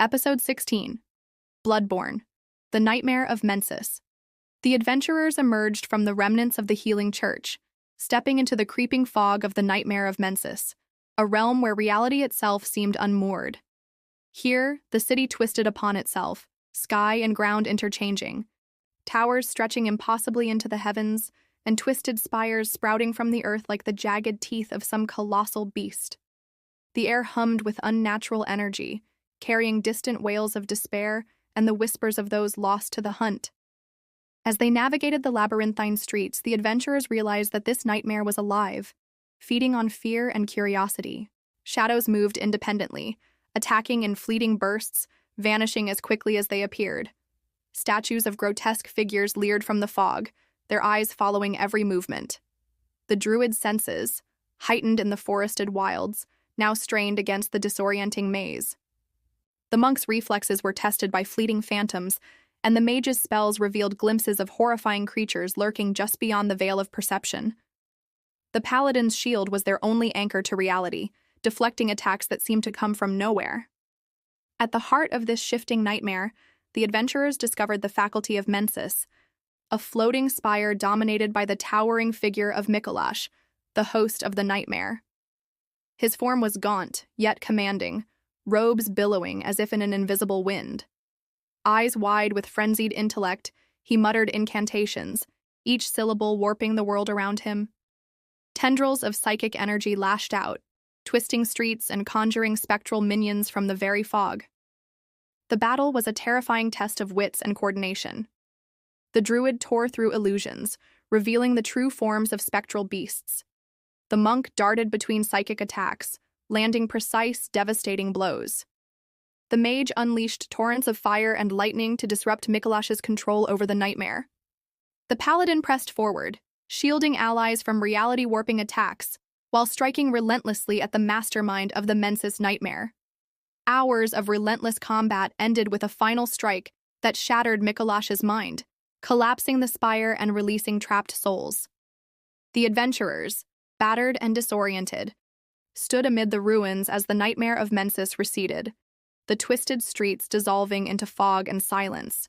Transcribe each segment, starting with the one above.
Episode 16. Bloodborne. The Nightmare of Mensis. The adventurers emerged from the remnants of the healing church, stepping into the creeping fog of the Nightmare of Mensis, a realm where reality itself seemed unmoored. Here, the city twisted upon itself, sky and ground interchanging, towers stretching impossibly into the heavens, and twisted spires sprouting from the earth like the jagged teeth of some colossal beast. The air hummed with unnatural energy, carrying distant wails of despair and the whispers of those lost to the hunt. As they navigated the labyrinthine streets, the adventurers realized that this nightmare was alive, feeding on fear and curiosity. Shadows moved independently, attacking in fleeting bursts, vanishing as quickly as they appeared. Statues of grotesque figures leered from the fog, their eyes following every movement. The druid's senses, heightened in the forested wilds, now strained against the disorienting maze. The monk's reflexes were tested by fleeting phantoms, and the mage's spells revealed glimpses of horrifying creatures lurking just beyond the veil of perception. The paladin's shield was their only anchor to reality, deflecting attacks that seemed to come from nowhere. At the heart of this shifting nightmare, the adventurers discovered the faculty of Mensis, a floating spire dominated by the towering figure of Mikolash, the host of the nightmare. His form was gaunt, yet commanding, robes billowing as if in an invisible wind. Eyes wide with frenzied intellect, he muttered incantations, each syllable warping the world around him. Tendrils of psychic energy lashed out, twisting streets and conjuring spectral minions from the very fog. The battle was a terrifying test of wits and coordination. The druid tore through illusions, revealing the true forms of spectral beasts. The monk darted between psychic attacks, landing precise, devastating blows. The mage unleashed torrents of fire and lightning to disrupt Mikolash's control over the nightmare. The paladin pressed forward, shielding allies from reality-warping attacks, while striking relentlessly at the mastermind of the Mensis nightmare. Hours of relentless combat ended with a final strike that shattered Mikolash's mind, collapsing the spire and releasing trapped souls. The adventurers, battered and disoriented, stood amid the ruins as the nightmare of Mensis receded, the twisted streets dissolving into fog and silence.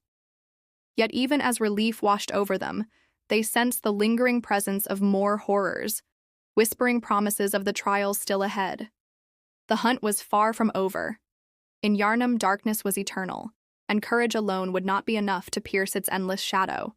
Yet even as relief washed over them, they sensed the lingering presence of more horrors, whispering promises of the trials still ahead. The hunt was far from over. In Yharnam, darkness was eternal, and courage alone would not be enough to pierce its endless shadow.